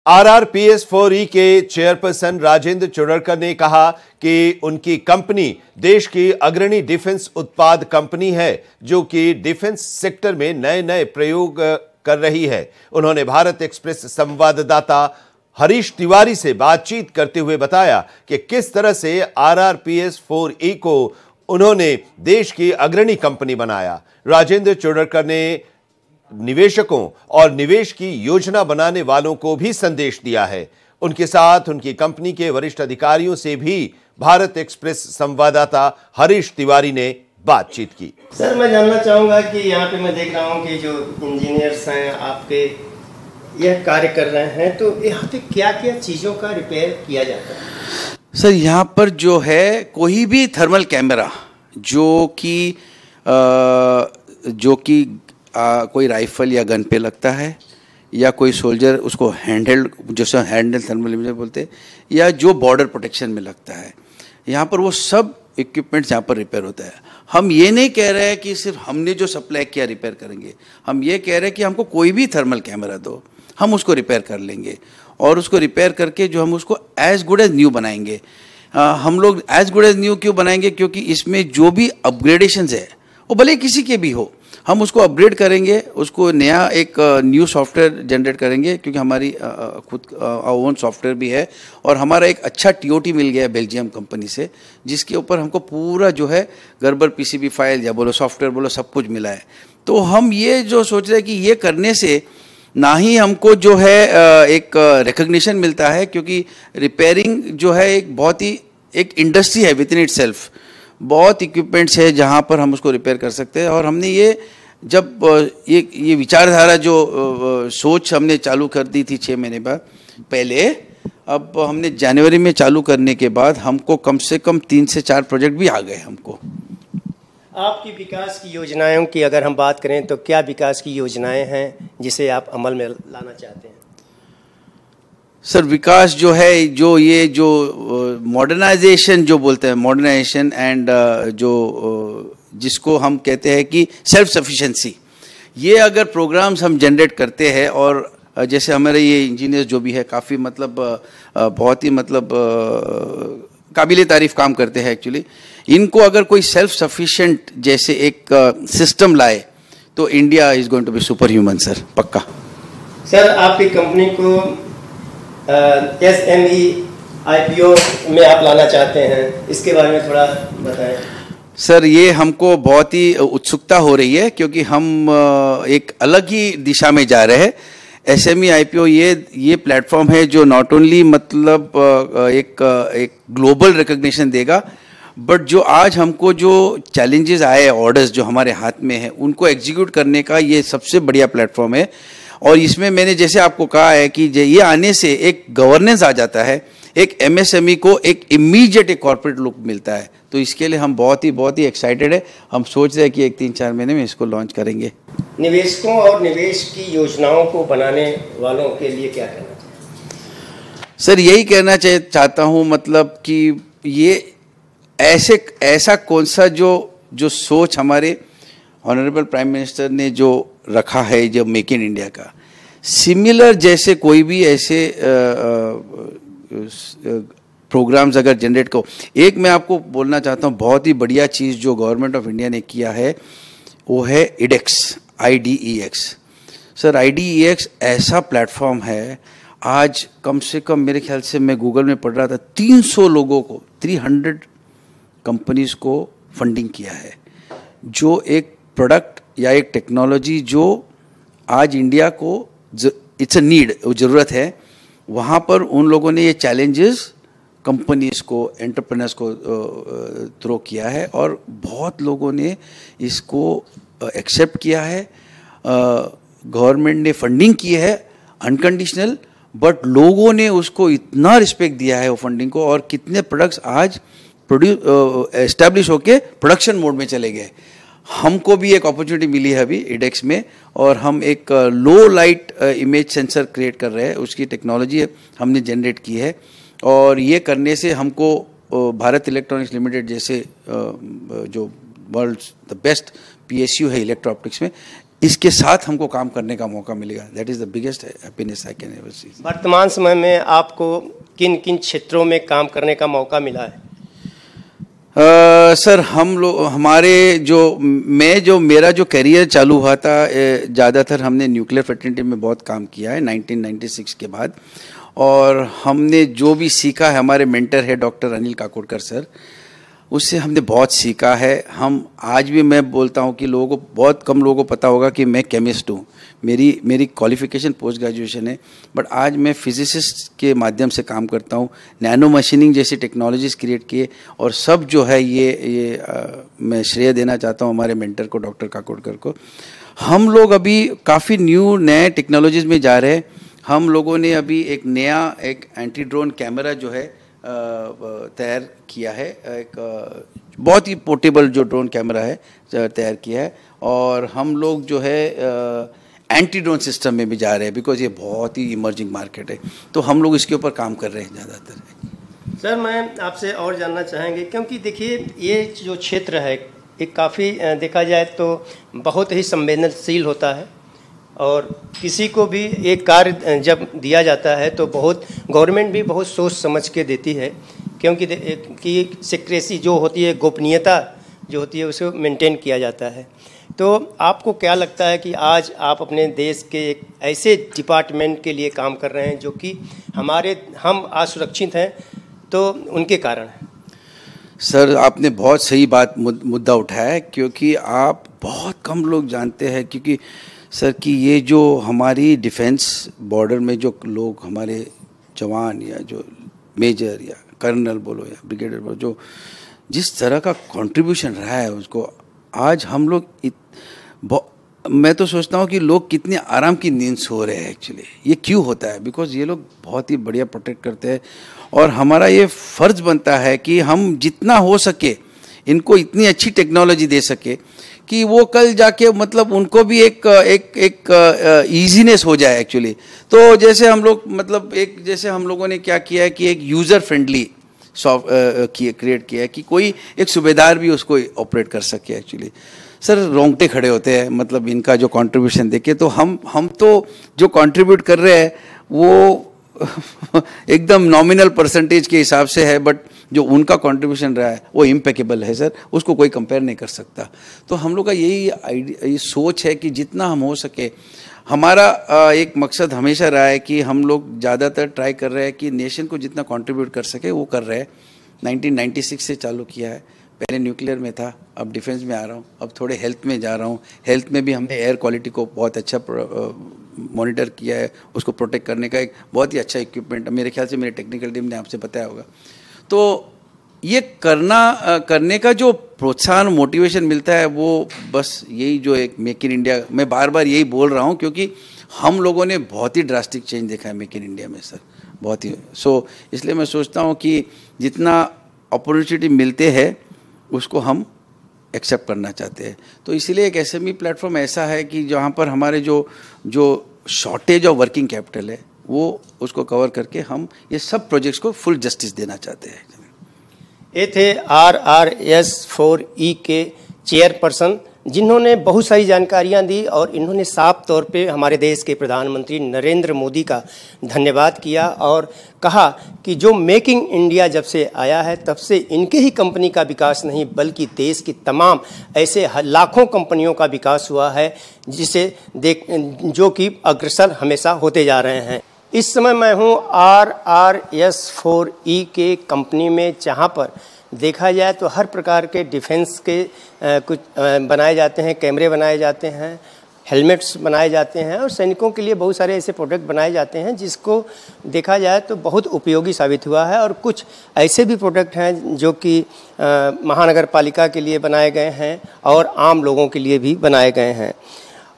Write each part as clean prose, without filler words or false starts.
RRPS4E के chairperson Rajendra चोडरकर ने कहा कि उनकी कंपनी देश की अग्रणी डिफेंस उत्पाद कंपनी है जो कि डिफेंस सेक्टर में नए नए प्रयोग कर रही है। उन्होंने भारत एक्सप्रेस संवाददाता हरीश तिवारी से बातचीत करते हुए बताया कि किस तरह से RRPS4E को उन्होंने देश की अग्रणी कंपनी बनाया। राजेंद्र चोडरकर ने निवेशकों और निवेश की योजना बनाने वालों को भी संदेश दिया है। उनके साथ उनकी कंपनी के वरिष्ठ अधिकारियों से भी भारत एक्सप्रेस संवाददाता हरीश तिवारी ने बातचीत की। सर, मैं जानना चाहूंगा कि यहाँ पे मैं देख रहा हूँ कि जो इंजीनियर्स हैं आपके यह कार्य कर रहे हैं, तो यहाँ पे क्या क्या चीज़ों का रिपेयर किया जाता है? सर, यहाँ पर जो है कोई भी थर्मल कैमरा जो कि कोई राइफल या गन पे लगता है या कोई सोल्जर उसको हैंडहेल्ड, जैसे हैंडहेल्ड थर्मल इमेजर बोलते हैं, या जो बॉर्डर प्रोटेक्शन में लगता है, यहाँ पर वो सब इक्विपमेंट्स यहाँ पर रिपेयर होता है। हम ये नहीं कह रहे हैं कि सिर्फ हमने जो सप्लाई किया रिपेयर करेंगे, हम ये कह रहे हैं कि हमको कोई भी थर्मल कैमरा दो, हम उसको रिपेयर कर लेंगे और उसको रिपेयर करके जो हम उसको एज गुड एज न्यू बनाएंगे। हम लोग एज गुड एज न्यू क्यों बनाएंगे? क्योंकि इसमें जो भी अपग्रेडेशंस है वो भले किसी के भी हो, हम उसको अपग्रेड करेंगे, उसको नया एक न्यू सॉफ्टवेयर जनरेट करेंगे, क्योंकि हमारी खुद ओन सॉफ्टवेयर भी है और हमारा एक अच्छा TOT मिल गया है बेल्जियम कंपनी से, जिसके ऊपर हमको पूरा जो है गर्बर PCB फाइल या बोलो सॉफ्टवेयर बोलो सब कुछ मिला है। तो हम ये जो सोच रहे हैं कि ये करने से ना ही हमको जो है एक रिकग्निशन मिलता है, क्योंकि रिपेयरिंग जो है एक बहुत ही एक इंडस्ट्री है विद इन इटसेल्फ। बहुत इक्विपमेंट्स है जहाँ पर हम उसको रिपेयर कर सकते हैं। और हमने ये जब ये विचारधारा जो सोच हमने चालू कर दी थी 6 महीने बाद पहले, अब हमने जनवरी में चालू करने के बाद हमको कम से कम 3 से 4 प्रोजेक्ट भी आ गए हमको। आपकी विकास की योजनाओं की अगर हम बात करें तो क्या विकास की योजनाएं हैं जिसे आप अमल में लाना चाहते हैं? सर, विकास जो है, जो मॉडर्नाइजेशन जो बोलते हैं, मॉडर्नाइजेशन एंड जिसको हम कहते हैं कि सेल्फ सफिशिएंसी, ये अगर प्रोग्राम्स हम जनरेट करते हैं और जैसे हमारे ये इंजीनियर्स जो भी है काफ़ी मतलब बहुत ही मतलब काबिले तारीफ काम करते हैं एक्चुअली। इनको अगर कोई सेल्फ सफिशिएंट जैसे एक सिस्टम लाए तो India is going to be super human sir, पक्का। सर, आपकी कंपनी को SME IPO में आप लाना चाहते हैं, इसके बारे में थोड़ा बताएं। सर, ये हमको बहुत ही उत्सुकता हो रही है क्योंकि हम एक अलग ही दिशा में जा रहे हैं। SME IPO ये प्लेटफॉर्म है जो नॉट ओनली मतलब एक ग्लोबल रिकग्निशन देगा, बट जो आज हमको जो चैलेंजेस आए, ऑर्डर्स जो हमारे हाथ में है, उनको एग्जीक्यूट करने का ये सबसे बढ़िया प्लेटफॉर्म है। और इसमें मैंने जैसे आपको कहा है कि ये आने से एक गवर्नेंस आ जाता है, एक MSME को एक इमीडिएट एक कॉर्पोरेट लुक मिलता है। तो इसके लिए हम बहुत ही एक्साइटेड है। हम सोच रहे हैं कि एक 3-4 महीने में इसको लॉन्च करेंगे। निवेशकों और निवेश की योजनाओं को बनाने वालों के लिए क्या कहना चाहिए? सर, यही कहना चाहता हूँ मतलब कि ये ऐसा कौन सा जो सोच हमारे ऑनरेबल प्राइम मिनिस्टर ने जो रखा है, जो मेक इन इंडिया का सिमिलर जैसे कोई भी ऐसे प्रोग्राम्स अगर जनरेट को, एक मैं आपको बोलना चाहता हूँ बहुत ही बढ़िया चीज़ जो गवर्नमेंट ऑफ इंडिया ने किया है वो है IDEX। सर, IDEX ऐसा प्लेटफॉर्म है, आज कम से कम मेरे ख्याल से मैं गूगल में पढ़ रहा था 300 लोगों को, 300 कंपनीज को फंडिंग किया है, जो एक प्रोडक्ट या एक टेक्नोलॉजी जो आज इंडिया को इट्स अ नीड, ज़रूरत है, वहाँ पर उन लोगों ने ये चैलेंजेस कंपनीज को, एंटरप्रेन्योर्स को थ्रो किया है और बहुत लोगों ने इसको एक्सेप्ट किया है। गवर्नमेंट ने फंडिंग की है अनकंडीशनल, बट लोगों ने उसको इतना रिस्पेक्ट दिया है वो फंडिंग को, और कितने प्रोडक्ट्स आज एस्टैब्लिश होके प्रोडक्शन मोड में चले गए। हमको भी एक अपॉर्चुनिटी मिली है अभी IDEX में, और हम एक लो लाइट इमेज सेंसर क्रिएट कर रहे हैं, उसकी टेक्नोलॉजी हमने जनरेट की है। और ये करने से हमको भारत इलेक्ट्रॉनिक्स लिमिटेड जैसे जो वर्ल्ड द बेस्ट PSU है इलेक्ट्रो ऑप्टिक्स में, इसके साथ हमको काम करने का मौका मिलेगा। That is the biggest happiness I can ever see. वर्तमान समय में आपको किन किन क्षेत्रों में काम करने का मौका मिला है? सर हम लोग मेरा जो करियर चालू हुआ था, ज़्यादातर हमने न्यूक्लियर फैसिलिटी में बहुत काम किया है 1996 के बाद। और हमने जो भी सीखा है, हमारे मेंटर है डॉक्टर अनिल काकोडकर सर, उससे हमने बहुत सीखा है। हम आज भी मैं बोलता हूँ कि लोगों को, बहुत कम लोगों को पता होगा कि मैं केमिस्ट हूँ। मेरी क्वालिफिकेशन पोस्ट ग्रेजुएशन है, बट आज मैं फिजिसिस्ट के माध्यम से काम करता हूँ। नैनो मशीनिंग जैसी टेक्नोलॉजीज क्रिएट किए, और सब जो है ये मैं श्रेय देना चाहता हूँ हमारे मेंटर को, डॉक्टर काकोडकर को। हम लोग अभी काफ़ी नए टेक्नोलॉजीज़ में जा रहे हैं। हम लोगों ने अभी एक एंटी ड्रोन कैमरा जो है तैयार किया है, एक बहुत ही पोर्टेबल जो ड्रोन कैमरा है तैयार किया है। और हम लोग जो है एंटी ड्रोन सिस्टम में भी जा रहे हैं, बिकॉज ये बहुत ही इमर्जिंग मार्केट है, तो हम लोग इसके ऊपर काम कर रहे हैं ज़्यादातर। सर मैं आपसे और जानना चाहेंगे, क्योंकि देखिए ये जो क्षेत्र है ये काफ़ी देखा जाए तो बहुत ही संवेदनशील होता है, और किसी को भी एक कार्य जब दिया जाता है तो गवर्नमेंट भी बहुत सोच समझ के देती है, क्योंकि कि सिक्रेसी जो होती है, गोपनीयता जो होती है, उसे मेंटेन किया जाता है। तो आपको क्या लगता है कि आज आप अपने देश के एक ऐसे डिपार्टमेंट के लिए काम कर रहे हैं जो कि हम असुरक्षित हैं, तो उनके कारण है? सर आपने बहुत सही मुद्दा उठाया है, क्योंकि आप बहुत कम लोग जानते हैं, क्योंकि सर कि ये जो हमारी डिफेंस बॉर्डर में जो लोग, हमारे जवान या जो मेजर या कर्नल बोलो या ब्रिगेडियर बोलो, जो जिस तरह का कंट्रीब्यूशन रहा है उसको, आज हम लोग मैं तो सोचता हूँ कि लोग कितने आराम की नींद सो रहे हैं। एक्चुअली ये क्यों होता है? बिकॉज ये लोग बहुत ही बढ़िया प्रोटेक्ट करते हैं, और हमारा ये फ़र्ज़ बनता है कि हम जितना हो सके इनको इतनी अच्छी टेक्नोलॉजी दे सके कि वो कल जाके मतलब उनको भी एक ईजीनेस हो जाए एक्चुअली। तो जैसे हम लोग मतलब जैसे हम लोगों ने क्या किया है कि एक यूज़र फ्रेंडली क्रिएट किया है कि कोई एक सूबेदार भी उसको ऑपरेट कर सके। एक्चुअली सर रोंगटे खड़े होते हैं, मतलब इनका जो कंट्रीब्यूशन देखे, तो हम तो जो कंट्रीब्यूट कर रहे हैं वो एकदम नॉमिनल परसेंटेज के हिसाब से है, बट जो उनका कंट्रीब्यूशन रहा है वो इम्पेकेबल है सर, उसको कोई कंपेयर नहीं कर सकता। तो हम लोग का यही सोच है कि जितना हम हो सके, हमारा एक मकसद हमेशा रहा है कि हम लोग ज़्यादातर ट्राई कर रहे हैं कि नेशन को जितना कंट्रीब्यूट कर सके वो कर रहे हैं। 1996 से चालू किया है, पहले न्यूक्लियर में था, अब डिफेंस में आ रहा हूँ, अब थोड़े हेल्थ में जा रहा हूँ। हेल्थ में भी हमने एयर क्वालिटी को बहुत अच्छा मॉनिटर किया है, उसको प्रोटेक्ट करने का एक बहुत ही अच्छा इक्विपमेंट, मेरे ख्याल से मेरी टेक्निकल टीम ने आपसे बताया होगा। तो ये करने का जो प्रोत्साहन मोटिवेशन मिलता है वो बस यही जो एक मेक इन इंडिया, मैं बार बार यही बोल रहा हूँ क्योंकि हम लोगों ने बहुत ही ड्रास्टिक चेंज देखा है मेक इन इंडिया में सर, बहुत ही। इसलिए मैं सोचता हूँ कि जितना अपॉर्चुनिटी मिलते हैं उसको हम एक्सेप्ट करना चाहते हैं। तो इसीलिए एक एसएमई प्लेटफॉर्म ऐसा है कि जहाँ पर हमारे जो शॉर्टेज ऑफ वर्किंग कैपिटल है वो उसको कवर करके हम ये सब प्रोजेक्ट्स को फुल जस्टिस देना चाहते हैं। ये थे RRS4E के चेयरपर्सन, जिन्होंने बहुत सारी जानकारियां दी और इन्होंने साफ तौर पे हमारे देश के प्रधानमंत्री नरेंद्र मोदी का धन्यवाद किया और कहा कि जो मेकिंग इंडिया जब से आया है तब से इनके ही कंपनी का विकास नहीं बल्कि देश की तमाम ऐसे लाखों कंपनियों का विकास हुआ है जो कि अग्रसर हमेशा होते जा रहे हैं। इस समय मैं हूँ RRS4E के कंपनी में, जहाँ पर देखा जाए तो हर प्रकार के डिफेंस के कुछ बनाए जाते हैं, कैमरे बनाए जाते हैं, हेलमेट्स बनाए जाते हैं और सैनिकों के लिए बहुत सारे ऐसे प्रोडक्ट बनाए जाते हैं जिसको देखा जाए तो बहुत उपयोगी साबित हुआ है। और कुछ ऐसे भी प्रोडक्ट हैं जो कि महानगर पालिका के लिए बनाए गए हैं और आम लोगों के लिए भी बनाए गए हैं।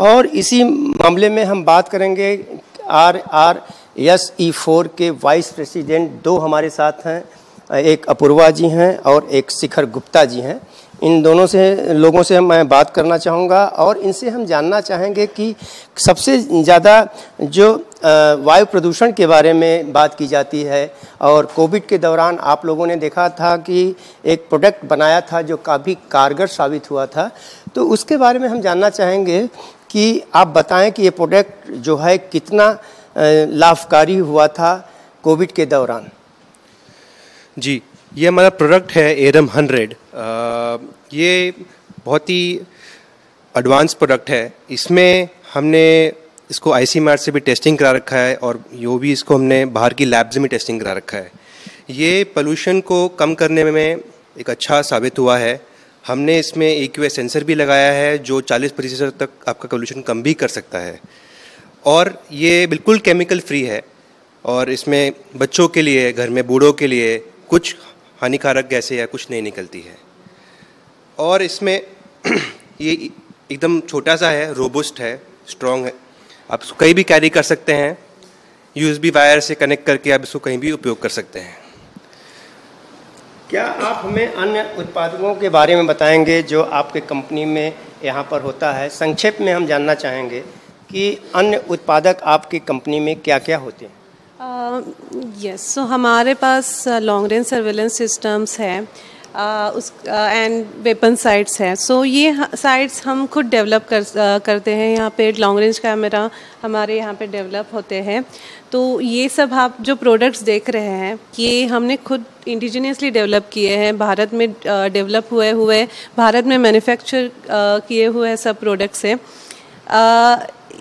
और इसी मामले में हम बात करेंगे RRS4 के वाइस प्रेसिडेंट दो हमारे साथ हैं, एक अपूर्वा जी हैं और एक शिखर गुप्ता जी हैं। इन दोनों से लोगों से मैं बात करना चाहूँगा और इनसे हम जानना चाहेंगे कि सबसे ज़्यादा जो वायु प्रदूषण के बारे में बात की जाती है और कोविड के दौरान आप लोगों ने देखा था कि एक प्रोडक्ट बनाया था जो काफ़ी कारगर साबित हुआ था, तो उसके बारे में हम जानना चाहेंगे कि आप बताएं कि ये प्रोडक्ट जो है कितना लाभकारी हुआ था कोविड के दौरान। जी, ये हमारा प्रोडक्ट है एरम 100। ये बहुत ही एडवांस प्रोडक्ट है। इसमें हमने इसको ICMR से भी टेस्टिंग करा रखा है और यो भी इसको हमने बाहर की लैब्स में टेस्टिंग करा रखा है। ये पोल्यूशन को कम करने में एक अच्छा साबित हुआ है। हमने इसमें AQI सेंसर भी लगाया है जो 40% तक आपका पोल्यूशन कम भी कर सकता है, और ये बिल्कुल केमिकल फ्री है। और इसमें बच्चों के लिए, घर में बूढ़ों के लिए कुछ हानिकारक गैसें या कुछ नहीं निकलती है। और इसमें ये एकदम छोटा सा है, रोबस्ट है, स्ट्रॉन्ग है, आप इसको कहीं भी कैरी कर सकते हैं। USB वायर से कनेक्ट करके आप इसको कहीं भी उपयोग कर सकते हैं। क्या आप हमें अन्य उत्पादों के बारे में बताएंगे जो आपके कंपनी में यहाँ पर होता है? संक्षेप में हम जानना चाहेंगे कि अन्य उत्पादक आपकी कंपनी में क्या क्या होते हैं। यस, सो हमारे पास लॉन्ग रेंज सर्वेलेंस सिस्टम्स हैं एंड वेपन साइट्स हैं। सो ये साइट्स हम खुद डेवलप करते हैं। यहाँ पे लॉन्ग रेंज कैमरा हमारे यहाँ पे डेवलप होते हैं। तो ये सब आप जो प्रोडक्ट्स देख रहे हैं ये हमने खुद इंडिजिनियसली डेवलप किए हैं, भारत में डेवलप हुए भारत में मैन्युफैक्चर किए हुए सब प्रोडक्ट्स हैं।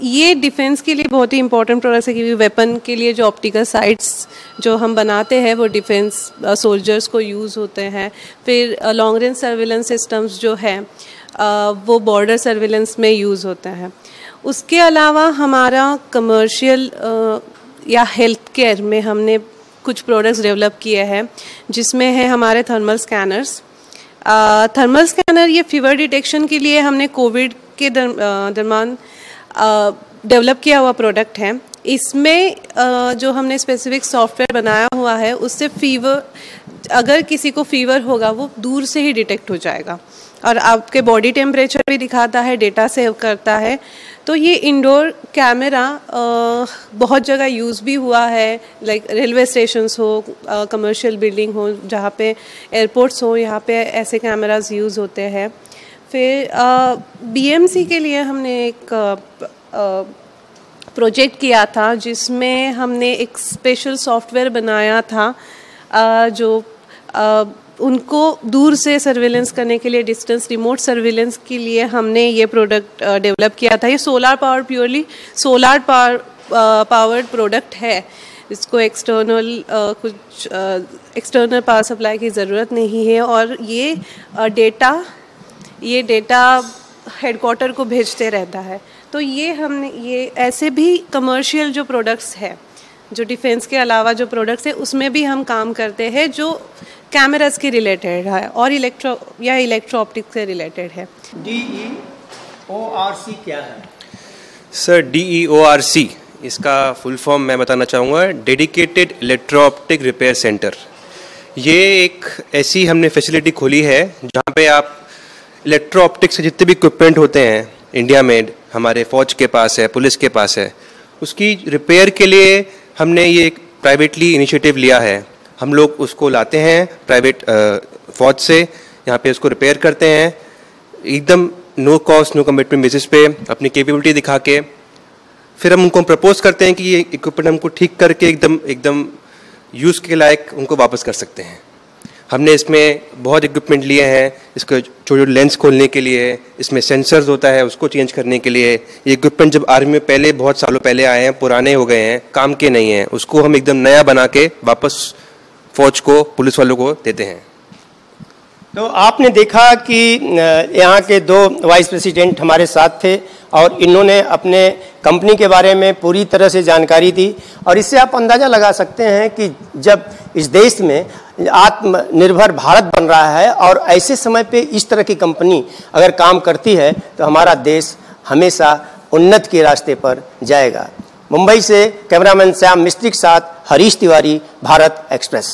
ये डिफेंस के लिए बहुत ही इंपॉर्टेंट प्रोडक्ट्स है, क्योंकि वेपन के लिए जो ऑप्टिकल साइट्स जो हम बनाते हैं वो डिफेंस सोल्जर्स को यूज़ होते हैं। फिर लॉन्ग रेंज सर्विलेंस सिस्टम्स जो है वो बॉर्डर सर्विलेंस में यूज़ होता है। उसके अलावा हमारा कमर्शियल या हेल्थ केयर में हमने कुछ प्रोडक्ट्स डेवलप किए हैं, जिसमें है हमारे थर्मल स्कैनर्स। थर्मल स्कैनर ये फीवर डिटेक्शन के लिए हमने कोविड के दरमियान डेवलप किया हुआ प्रोडक्ट है। इसमें जो हमने स्पेसिफिक सॉफ्टवेयर बनाया हुआ है उससे फीवर, अगर किसी को फीवर होगा वो दूर से ही डिटेक्ट हो जाएगा और आपके बॉडी टेम्परेचर भी दिखाता है, डेटा सेव करता है। तो ये इंडोर कैमरा बहुत जगह यूज़ भी हुआ है, लाइक रेलवे स्टेशंस हो, कमर्शियल बिल्डिंग हो, जहाँ पे एयरपोर्ट्स हो, यहाँ पे ऐसे कैमरास यूज़ होते हैं। फिर BMC के लिए हमने एक प्रोजेक्ट किया था जिसमें हमने एक स्पेशल सॉफ्टवेयर बनाया था जो उनको दूर से सर्विलेंस करने के लिए, डिस्टेंस रिमोट सर्विलेंस के लिए हमने ये प्रोडक्ट डेवलप किया था। ये solar power, purely solar powered product है। इसको एक्सटर्नल कुछ एक्सटर्नल पावर सप्लाई की ज़रूरत नहीं है और ये डेटा हेडक्वार्टर को भेजते रहता है। तो ये हमने ये ऐसे भी कमर्शियल जो प्रोडक्ट्स है, जो डिफेंस के अलावा जो प्रोडक्ट्स है उसमें भी हम काम करते हैं जो कैमरास के रिलेटेड है और इलेक्ट्रो ऑप्टिक्स से रिलेटेड है। DEORC क्या है सर? DEORC इसका फुल फॉर्म मैं बताना चाहूँगा, dedicated electro optic repair centre. ये एक ऐसी हमने फैसिलिटी खोली है जहाँ पे आप इलेक्ट्रो ऑप्टिक्स के जितने भी इक्विपमेंट होते हैं इंडिया में, हमारे फौज के पास है, पुलिस के पास है, उसकी रिपेयर के लिए हमने ये एक प्राइवेटली इनिशिएटिव लिया है। हम लोग उसको लाते हैं प्राइवेट फौज से, यहाँ पे उसको रिपेयर करते हैं एकदम no cost no commitment basis पे, अपनी कैपेबिलिटी दिखा के। फिर हम उनको प्रपोज करते हैं कि ये इक्विपमेंट हमको ठीक करके एकदम यूज़ के लायक उनको वापस कर सकते हैं। हमने इसमें बहुत इक्विपमेंट लिए हैं, इसको जो लेंस खोलने के लिए, इसमें सेंसर्स होता है उसको चेंज करने के लिए। ये इक्विपमेंट जब आर्मी में पहले बहुत सालों पहले आए हैं, पुराने हो गए हैं, काम के नहीं हैं, उसको हम एकदम नया बना के वापस फौज को, पुलिस वालों को देते हैं। तो आपने देखा कि यहाँ के 2 वाइस प्रेसिडेंट हमारे साथ थे और इन्होंने अपने कंपनी के बारे में पूरी तरह से जानकारी दी, और इससे आप अंदाज़ा लगा सकते हैं कि जब इस देश में आत्मनिर्भर भारत बन रहा है और ऐसे समय पे इस तरह की कंपनी अगर काम करती है तो हमारा देश हमेशा उन्नति के रास्ते पर जाएगा। मुंबई से कैमरामैन श्याम मिस्त्री के साथ हरीश तिवारी, भारत एक्सप्रेस।